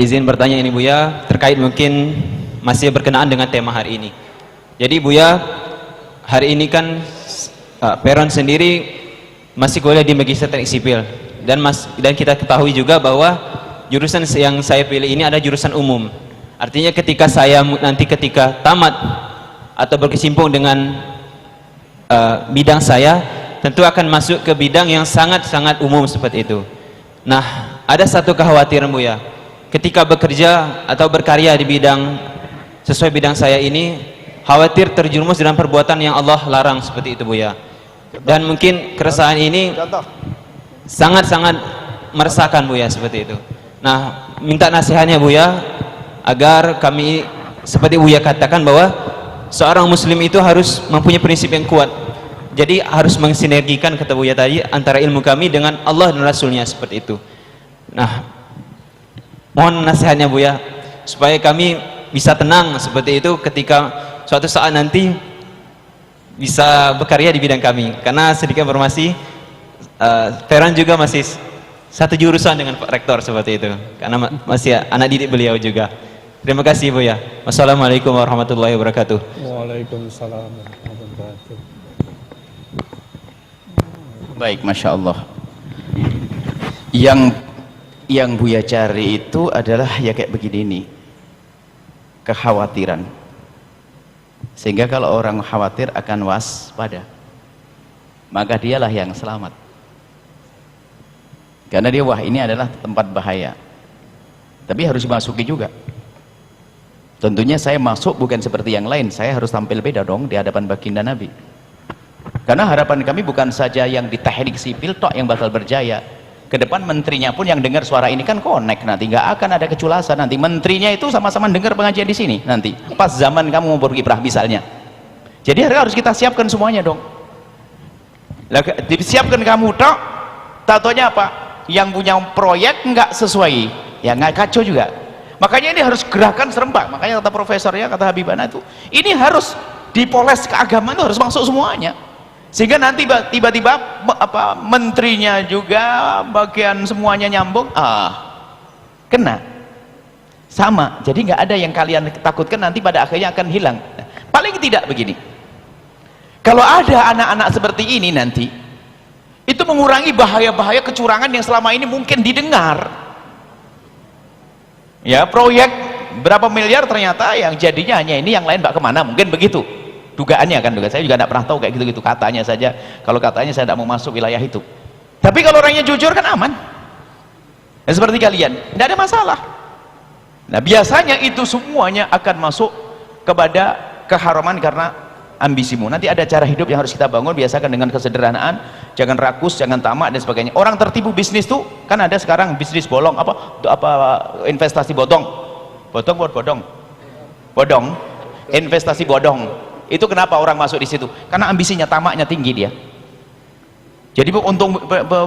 izin bertanya ini Buya, terkait mungkin masih berkenaan dengan tema hari ini. Jadi Buya, hari ini kan Peron sendiri masih kuliah di Magister Teknik Sipil, dan kita ketahui juga bahwa jurusan yang saya pilih ini ada jurusan umum. Artinya ketika saya nanti ketika tamat atau berkecimpung dengan bidang saya, tentu akan masuk ke bidang yang sangat-sangat umum seperti itu. Nah, ada satu kekhawatiran Buya, ketika bekerja atau berkarya di bidang sesuai bidang saya ini, khawatir terjerumus dalam perbuatan yang Allah larang seperti itu Buya. Dan mungkin keresahan ini sangat-sangat meresahkan Buya seperti itu. Nah, minta nasihatnya Buya, agar kami seperti Buya katakan bahwa seorang muslim itu harus mempunyai prinsip yang kuat. Jadi harus mensinergikan, kata Buya tadi, antara ilmu kami dengan Allah dan Rasulnya seperti itu. Nah, mohon nasihatnya Buya, supaya kami bisa tenang seperti itu ketika suatu saat nanti bisa berkarya di bidang kami. Karena sedikit informasi, Peron juga masih satu jurusan dengan Pak Rektor seperti itu, karena masih anak didik beliau juga. Terima kasih Buya. Wassalamualaikum warahmatullahi wabarakatuh. Waalaikumsalam warahmatullahi wabarakatuh. Baik, Masya Allah. Yang Buya cari itu adalah ya kayak begini nih, kekhawatiran. Sehingga kalau orang khawatir akan waspada, maka dialah yang selamat. Karena dia, wah ini adalah tempat bahaya, tapi harus dimasuki juga. Tentunya saya masuk bukan seperti yang lain, saya harus tampil beda dong di hadapan baginda Nabi. Karena harapan kami bukan saja yang di teknik sipil tok yang bakal berjaya. Ke depan menterinya pun yang dengar suara ini kan connect, nanti nggak akan ada keculasan. Nanti menterinya itu sama-sama dengar pengajian di sini nanti pas zaman kamu mau berkiprah misalnya. Jadi harus kita siapkan semuanya dong. Lah disiapkan kamu tok, tatonya apa? Yang punya proyek nggak sesuai, ya nggak, kacau juga. Makanya ini harus gerakan serempak. Makanya kata profesor ya, kata Habibana itu, ini harus dipoles keagamaan, itu harus masuk semuanya. Sehingga nanti tiba-tiba menterinya juga bagian semuanya nyambung, kena sama. Jadi nggak ada yang kalian takutkan nanti pada akhirnya akan hilang. Nah, paling tidak begini, kalau ada anak-anak seperti ini nanti, itu mengurangi bahaya-bahaya kecurangan yang selama ini mungkin didengar. Ya, proyek berapa miliar ternyata yang jadinya hanya ini, yang lain mbak kemana, mungkin begitu dugaannya kan. Saya juga tidak pernah tahu kayak gitu-gitu, katanya saja. Kalau katanya saya tidak mau masuk wilayah itu, tapi kalau orangnya jujur kan aman ya, seperti kalian tidak ada masalah. Nah, biasanya itu semuanya akan masuk kepada keharaman karena ambisimu. Nanti ada cara hidup yang harus kita bangun, biasakan dengan kesederhanaan, jangan rakus, jangan tamak dan sebagainya. Orang tertipu bisnis tuh kan ada sekarang, bisnis bolong, investasi bodong, investasi bodong. Itu kenapa orang masuk di situ? Karena ambisinya, tamaknya tinggi dia. Jadi untung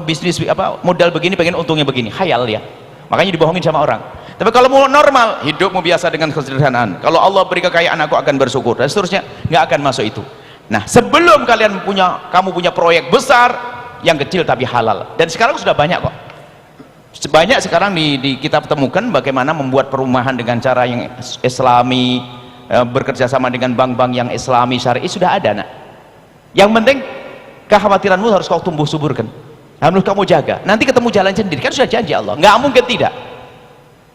bisnis modal begini, pengen untungnya begini, khayal ya. Makanya dibohongin sama orang. Tapi kalau mau normal, hidupmu biasa dengan kesederhanaan. Kalau Allah beri kekayaan, aku akan bersyukur dan seterusnya, nggak akan masuk itu. Nah, sebelum kamu punya proyek besar, yang kecil tapi halal. Dan sekarang sudah banyak kok. Banyak sekarang kita temukan bagaimana membuat perumahan dengan cara yang Islami. Bekerja sama dengan bank-bank yang Islami syar'i, sudah ada. Nak, yang penting kekhawatiranmu harus kau tumbuh suburkan, harus kamu jaga. Nanti ketemu jalan sendiri, kan sudah janji Allah, nggak mungkin tidak.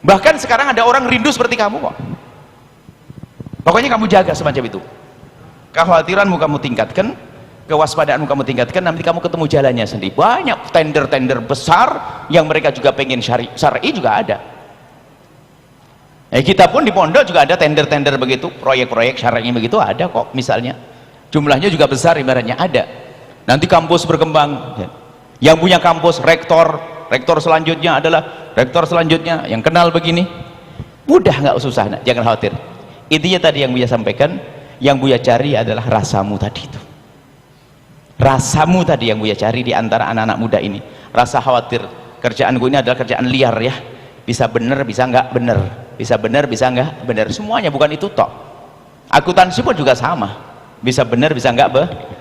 Bahkan sekarang ada orang rindu seperti kamu kok. Pokoknya kamu jaga semacam itu, kekhawatiranmu kamu tingkatkan, kewaspadaanmu kamu tingkatkan, nanti kamu ketemu jalannya sendiri. Banyak tender-tender besar yang mereka juga pengen syar'i juga ada. Kita pun di pondok juga ada tender-tender begitu, proyek-proyek syar'inya begitu ada kok, misalnya jumlahnya juga besar, ibaratnya ada. Nanti kampus berkembang, yang punya kampus rektor selanjutnya adalah rektor selanjutnya yang kenal begini, mudah, nggak susah. Nah, jangan khawatir. Intinya tadi yang Buya sampaikan, yang Buya cari adalah rasamu tadi itu, rasamu tadi yang Buya cari di antara anak-anak muda ini. Rasa khawatir, kerjaanku ini adalah kerjaan liar ya, bisa bener bisa nggak bener, bisa benar bisa enggak benar, semuanya bukan itu tok. Akuntansi pun juga sama, bisa benar bisa enggak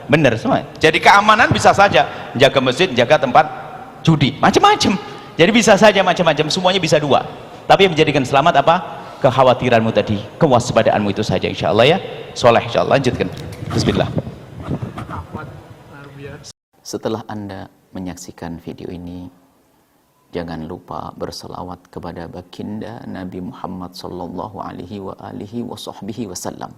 benar semua. Jadi keamanan bisa saja jaga masjid, jaga tempat judi, macam-macam. Jadi bisa saja macam-macam, semuanya bisa dua. Tapi yang menjadikan selamat apa? Kekhawatiranmu tadi, kewaspadaanmu itu saja, insya Allah ya. Soleh, insya Allah. Lanjutkan. Bismillah. Setelah Anda menyaksikan video ini, jangan lupa berselawat kepada baginda Nabi Muhammad sallallahu alaihi wa alihi wa sahbihi wasallam.